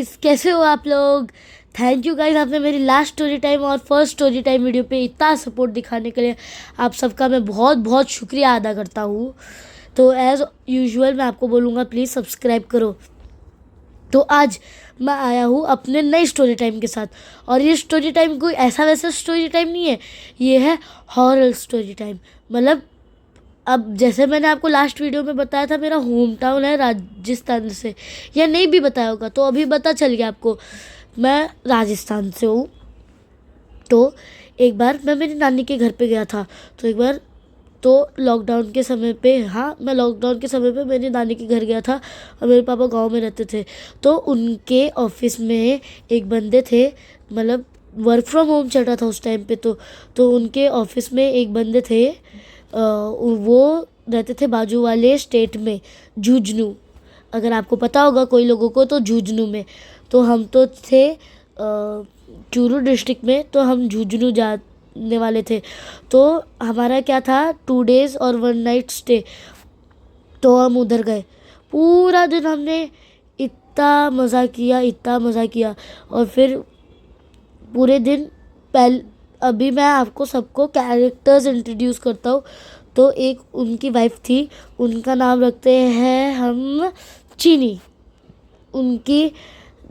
Guys, कैसे हो आप लोग। थैंक यू गाइस, आपने मेरी लास्ट स्टोरी टाइम और फर्स्ट स्टोरी टाइम वीडियो पे इतना सपोर्ट दिखाने के लिए आप सबका मैं बहुत बहुत शुक्रिया अदा करता हूँ। तो एज़ यूजुअल मैं आपको बोलूँगा, प्लीज़ सब्सक्राइब करो। तो आज मैं आया हूँ अपने नई स्टोरी टाइम के साथ, और ये स्टोरी टाइम कोई ऐसा वैसा स्टोरी टाइम नहीं है, ये है हॉरर स्टोरी टाइम। मतलब अब जैसे मैंने आपको लास्ट वीडियो में बताया था, मेरा होम टाउन है राजस्थान से, या नहीं भी बताया होगा तो अभी पता चल गया आपको, मैं राजस्थान से हूँ। तो एक बार मैं मेरी नानी के घर पे गया था। तो एक बार तो लॉकडाउन के समय पे, हाँ मैं लॉकडाउन के समय पे मेरी नानी के घर गया था, और मेरे पापा गांव में रहते थे। तो उनके ऑफिस में एक बंदे थे, मतलब वर्क फ्रॉम होम चल रहा था उस टाइम पे। तो उनके ऑफिस में एक बंदे थे, वो रहते थे बाजू वाले स्टेट में, झुंझुनू। अगर आपको पता होगा कोई लोगों को, तो झुंझुनू में। तो हम तो थे चूरू डिस्ट्रिक्ट में, तो हम झुंझुनू जाने वाले थे। तो हमारा क्या था, 2 days और 1 night स्टे। तो हम उधर गए, पूरा दिन हमने इतना मज़ा किया, इतना मज़ा किया। और फिर पूरे दिन अभी मैं आपको सबको कैरेक्टर्स इंट्रोड्यूस करता हूँ। तो एक उनकी वाइफ थी, उनका नाम रखते हैं हम चीनी। उनकी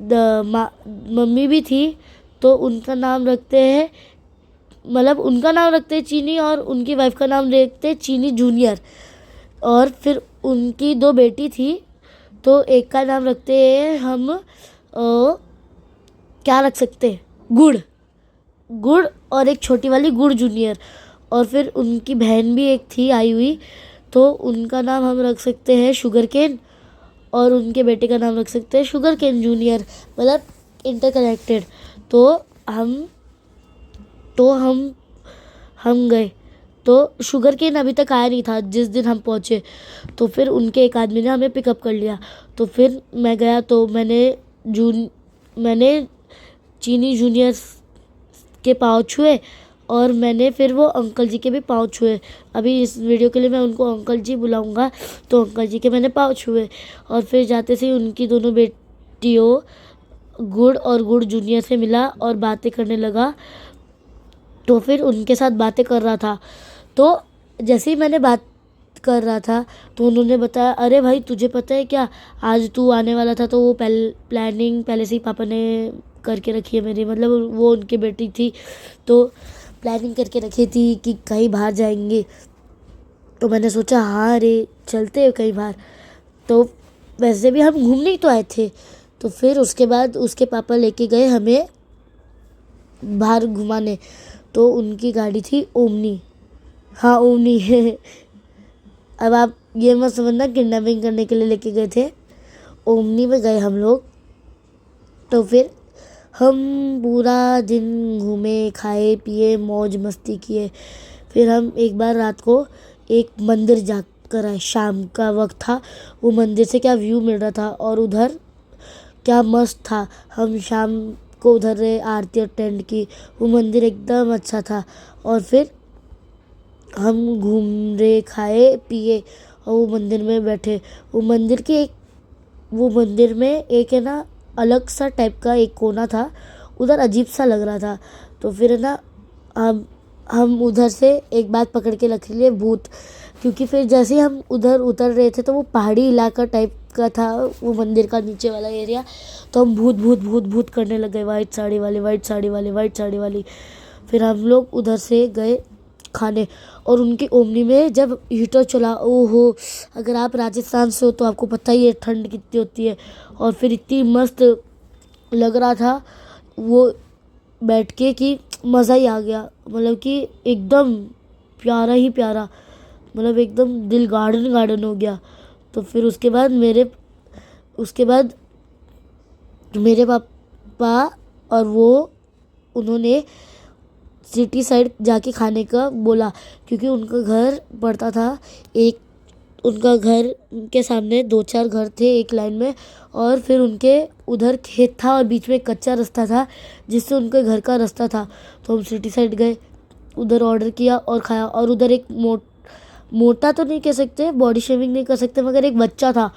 मम्मी भी थी, तो उनका नाम रखते हैं, मतलब उनका नाम रखते हैं चीनी, और उनकी वाइफ का नाम रखते हैं चीनी जूनियर। और फिर उनकी 2 बेटी थी, तो एक का नाम रखते हैं हम क्या रख सकते हैं, गुड़ गुड़, और एक छोटी वाली गुड़ जूनियर। और फिर उनकी बहन भी एक थी आई हुई, तो उनका नाम हम रख सकते हैं शुगर केन, और उनके बेटे का नाम रख सकते हैं शुगर केन जूनियर, मतलब इंटरकनेक्टेड। तो हम तो हम गए, तो शुगर केन अभी तक आया नहीं था जिस दिन हम पहुँचे। तो फिर उनके एक आदमी ने हमें पिकअप कर लिया। तो फिर मैं गया, तो मैंने चीनी जूनियर के पाँव छुए, और मैंने फिर वो अंकल जी के भी पाँव छुए। अभी इस वीडियो के लिए मैं उनको अंकल जी बुलाऊंगा, तो अंकल जी के मैंने पाँव छुए। और फिर जाते से उनकी दोनों बेटियों गुड़ और गुड़ जूनियर से मिला और बातें करने लगा। तो फिर उनके साथ बातें कर रहा था। तो जैसे ही मैंने बात कर रहा था, तो उन्होंने बताया, अरे भाई तुझे पता है क्या, आज तू आने वाला था, तो वो प्लानिंग पहले से ही पापा ने करके रखी है मेरी, मतलब वो उनकी बेटी थी, तो प्लानिंग करके रखी थी कि कहीं बाहर जाएंगे। तो मैंने सोचा हाँ अरे चलते हैं कहीं बाहर। तो वैसे भी हम घूमने ही तो आए थे। तो फिर उसके बाद उसके पापा लेके गए हमें बाहर घुमाने। तो उनकी गाड़ी थी ओमनी, हाँ ओमनी अब आप ये मत समझना किडनैपिंग करने के लिए लेके गए थे, ओमनी में गए हम लोग। तो फिर हम पूरा दिन घूमे, खाए पिए, मौज मस्ती किए। फिर हम एक बार रात को एक मंदिर जाकर आए, शाम का वक्त था। वो मंदिर से क्या व्यू मिल रहा था, और उधर क्या मस्त था। हम शाम को उधर रहे, आरती अटेंड की, वो मंदिर एकदम अच्छा था। और फिर हम घूम रहे, खाए पिए, और वो मंदिर में बैठे। वो मंदिर में एक है ना, अलग सा टाइप का एक कोना था, उधर अजीब सा लग रहा था। तो फिर है ना, हम उधर से एक बात पकड़ के रख लिए, भूत। क्योंकि फिर जैसे ही हम उधर उतर रहे थे, तो वो पहाड़ी इलाका टाइप का था वो मंदिर का नीचे वाला एरिया। तो हम भूत भूत भूत भूत करने लग गए, वाइट साड़ी वाली, वाइट साड़ी वाली, वाइट साड़ी वाली। फिर हम लोग उधर से गए खाने, और उनकी ओमनी में जब हीटर चला, ओहो, अगर आप राजस्थान से हो तो आपको पता ही है ठंड कितनी होती है। और फिर इतनी मस्त लग रहा था वो बैठ के कि मज़ा ही आ गया, मतलब कि एकदम प्यारा ही प्यारा, मतलब एकदम दिल गार्डन गार्डन हो गया। तो फिर उसके बाद मेरे पापा और उन्होंने सिटी साइड जाके खाने का बोला, क्योंकि उनका घर पड़ता था उनका घर के सामने 2-4 घर थे एक लाइन में, और फिर उनके उधर खेत था, और बीच में कच्चा रास्ता था जिससे उनके घर का रास्ता था। तो हम सिटी साइड गए, उधर ऑर्डर किया और खाया। और उधर एक मोटा तो नहीं कह सकते, बॉडी शेविंग नहीं कर सकते, मगर एक बच्चा था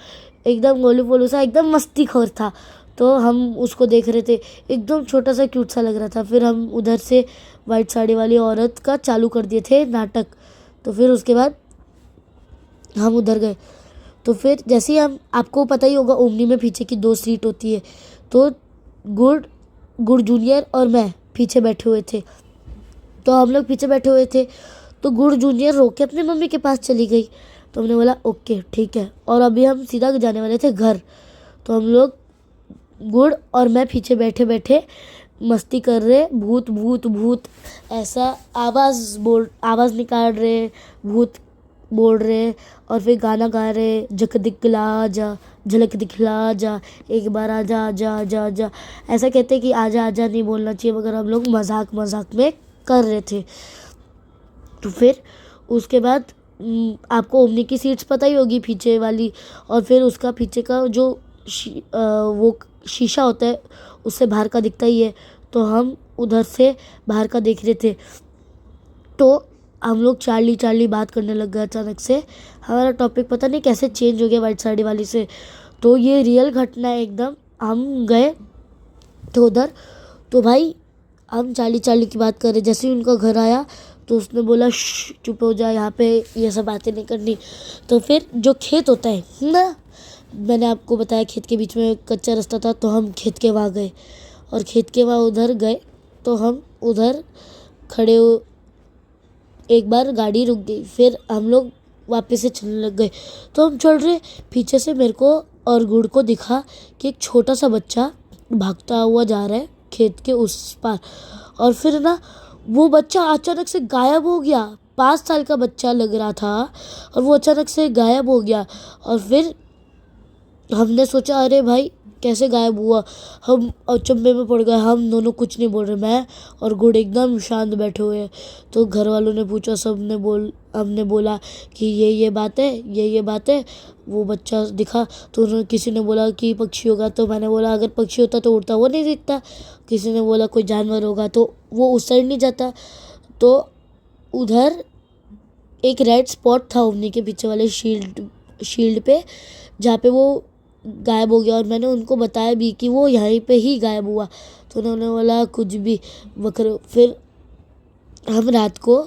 एकदम गोलू पोलू सा, एकदम मस्तीखोर था। तो हम उसको देख रहे थे, एकदम छोटा सा क्यूट सा लग रहा था। फिर हम उधर से वाइट साड़ी वाली औरत का चालू कर दिए थे नाटक। तो फिर उसके बाद हम उधर गए। तो फिर जैसे ही हम, आपको पता ही होगा ओमनी में पीछे की 2 सीट होती है, तो गुड़ गुड़ जूनियर और मैं पीछे बैठे हुए थे। तो हम लोग पीछे बैठे हुए थे, तो गुड़ जूनियर रो के अपनी मम्मी के पास चली गई। तो हमने बोला ओके ठीक है, और अभी हम सीधा जाने वाले थे घर। तो हम लोग, गुड़ और मैं पीछे बैठे बैठे मस्ती कर रहे, भूत भूत भूत ऐसा आवाज़ निकाल रहे, भूत बोल रहे, और फिर गाना गा रहे, झक दिखला जा, झलक दिखला जा, एक बार आजा आजा आजा आजा। ऐसा कहते कि आजा आजा नहीं बोलना चाहिए, मगर हम लोग मजाक मजाक में कर रहे थे। तो फिर उसके बाद आपको ओमनी की सीट्स पता ही होगी पीछे वाली, और फिर उसका पीछे का जो वो शीशा होता है उससे बाहर का दिखता ही है। तो हम उधर से बाहर का देख रहे थे। तो हम लोग चार्ली चार्ली बात करने लग गए। अचानक से हमारा टॉपिक पता नहीं कैसे चेंज हो गया वाइट साड़ी वाली से। तो ये रियल घटना है एकदम। हम गए तो उधर, तो भाई हम चार्ली चार्ली की बात कर रहे, जैसे ही उनका घर आया तो उसने बोला चुप हो जा, यहाँ पे ये सब बातें नहीं करनी। तो फिर जो खेत होता है ना, मैंने आपको बताया खेत के बीच में कच्चा रास्ता था, तो हम खेत के वहाँ गए, और खेत के वहाँ उधर गए तो हम उधर खड़े एक बार गाड़ी रुक गई, फिर हम लोग वापस से चलने लग गए। तो हम चल रहे, पीछे से मेरे को और गुड़ को दिखा कि एक छोटा सा बच्चा भागता हुआ जा रहा है खेत के उस पार। और फिर ना वो बच्चा अचानक से गायब हो गया। 5 साल का बच्चा लग रहा था, और वो अचानक से गायब हो गया। और फिर हमने सोचा अरे भाई कैसे गायब हुआ, हम अचंभे में पड़ गए। हम दोनों कुछ नहीं बोल रहे, मैं और गुड़ एकदम शांत बैठे हुए हैं। तो घर वालों ने पूछा, हमने बोला कि ये बात है, ये बात है। वो बच्चा दिखा, तो उन्होंने, किसी ने बोला कि पक्षी होगा, तो मैंने बोला अगर पक्षी होता तो उड़ता हुआ नहीं दिखता। किसी ने बोला कोई जानवर होगा तो वो उस साइड नहीं जाता। तो उधर एक रेड स्पॉट था ओमनी के पीछे वाले शील्ड पे, जहाँ पे वो गायब हो गया। और मैंने उनको बताया भी कि वो यहीं पे ही गायब हुआ। तो उन्होंने बोला कुछ भी बकर। फिर हम रात को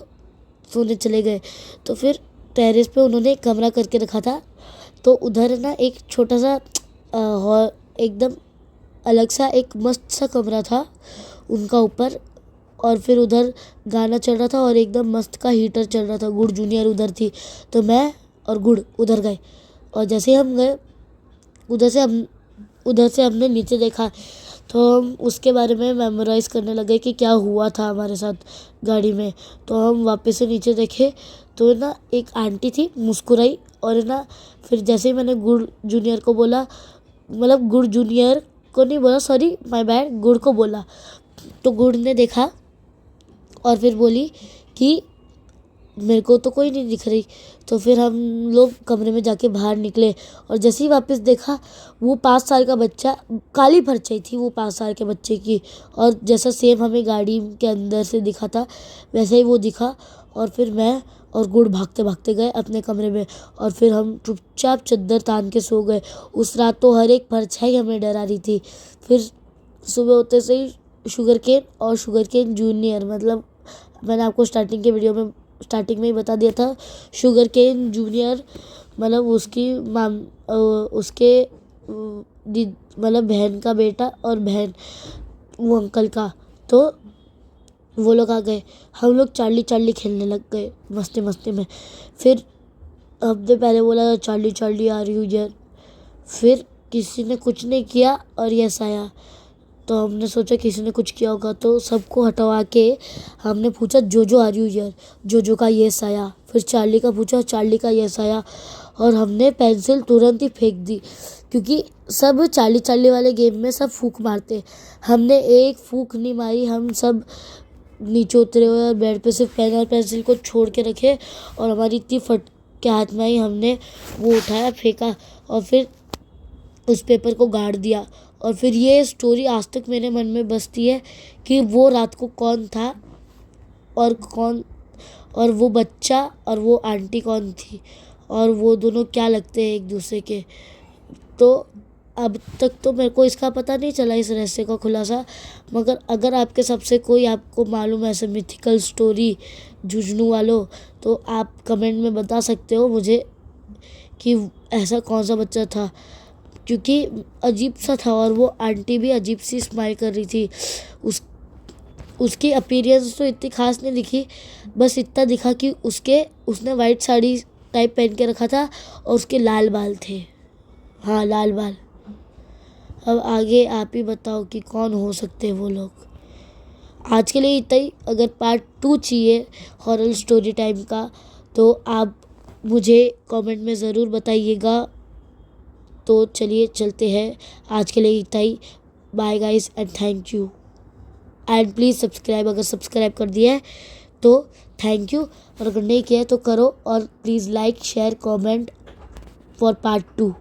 सोने चले गए। तो फिर टेरेस पे उन्होंने एक कमरा करके रखा था। तो उधर ना एक छोटा सा एकदम अलग सा एक मस्त सा कमरा था उनका ऊपर। और फिर उधर गाना चल रहा था और एकदम मस्त का हीटर चल रहा था। गुड़ जूनियर उधर थी, तो मैं और गुड़ उधर गए। और जैसे हम गए उधर से हमने नीचे देखा, तो हम उसके बारे में मेमोराइज़ करने लगे कि क्या हुआ था हमारे साथ गाड़ी में। तो हम वापस से नीचे देखे, तो ना एक आंटी थी, मुस्कुराई। और ना फिर जैसे ही मैंने गुड़ जूनियर को बोला, मतलब गुड़ जूनियर को नहीं बोला, सॉरी माय बैड, गुड़ को बोला। तो गुड़ ने देखा और फिर बोली कि मेरे को तो कोई नहीं दिख रही। तो फिर हम लोग कमरे में जाके बाहर निकले, और जैसे ही वापस देखा, वो 5 साल का बच्चा, काली परछाई थी वो 5 साल के बच्चे की, और जैसा सेम हमें गाड़ी के अंदर से दिखा था वैसे ही वो दिखा। और फिर मैं और गुड़ भागते भागते गए अपने कमरे में, और फिर हम चुपचाप चद्दर तान के सो गए। उस रात तो हर एक परछाई हमें डरा रही थी। फिर सुबह होते से ही शुगर केन जूनियर, मतलब मैंने आपको स्टार्टिंग में ही बता दिया था, शुगर केन जूनियर मतलब उसके मतलब बहन का बेटा और बहन, वो अंकल का। तो वो लोग आ गए, हम लोग चार्ली चार्ली खेलने लग गए मस्ती मस्ती में। फिर हमने पहले बोला चार्ली चार्ली आ रही हूँ यार, फिर किसी ने कुछ नहीं किया और यस आया। तो हमने सोचा किसी ने कुछ किया होगा, तो सबको हटवा के हमने पूछा जोजो आ रही हूँ यार, जोजो का यस आया। फिर चार्ली का पूछा, चार्ली का यस आया। और हमने पेंसिल तुरंत ही फेंक दी, क्योंकि सब चार्ली चार्ली वाले गेम में सब फूंक मारते, हमने एक फूंक नहीं मारी। हम सब नीचे उतरे हुए और बेड पे सिर्फ पेन और पेंसिल को छोड़ के रखे, और हमारी इतनी फट के हाथ में आई, हमने वो उठाया, फेंका, और फिर उस पेपर को गाड़ दिया। और फिर ये स्टोरी आज तक मेरे मन में बसती है कि वो रात को कौन था, और वो बच्चा और वो आंटी कौन थी, और वो दोनों क्या लगते हैं एक दूसरे के। तो अब तक तो मेरे को इसका पता नहीं चला, इस रहस्य का खुलासा। मगर अगर आपके सबसे कोई आपको मालूम है ऐसे मिथिकल स्टोरी जुजनू वालों, तो आप कमेंट में बता सकते हो मुझे कि ऐसा कौन सा बच्चा था, क्योंकि अजीब सा था। और वो आंटी भी अजीब सी स्माइल कर रही थी। उसकी अपीयरेंस तो इतनी खास नहीं दिखी, बस इतना दिखा कि उसने वाइट साड़ी टाइप पहन के रखा था और उसके लाल बाल थे। हाँ, लाल बाल। अब आगे आप ही बताओ कि कौन हो सकते हैं वो लोग। आज के लिए इतना ही। अगर पार्ट 2 चाहिए हॉरर स्टोरी टाइम का, तो आप मुझे कमेंट में ज़रूर बताइएगा। तो चलिए चलते हैं, आज के लिए इतना ही। Bye guys and thank you. And please subscribe, अगर सब्सक्राइब कर दिया है तो थैंक यू, और अगर नहीं किया है तो करो। और please like share comment for part 2।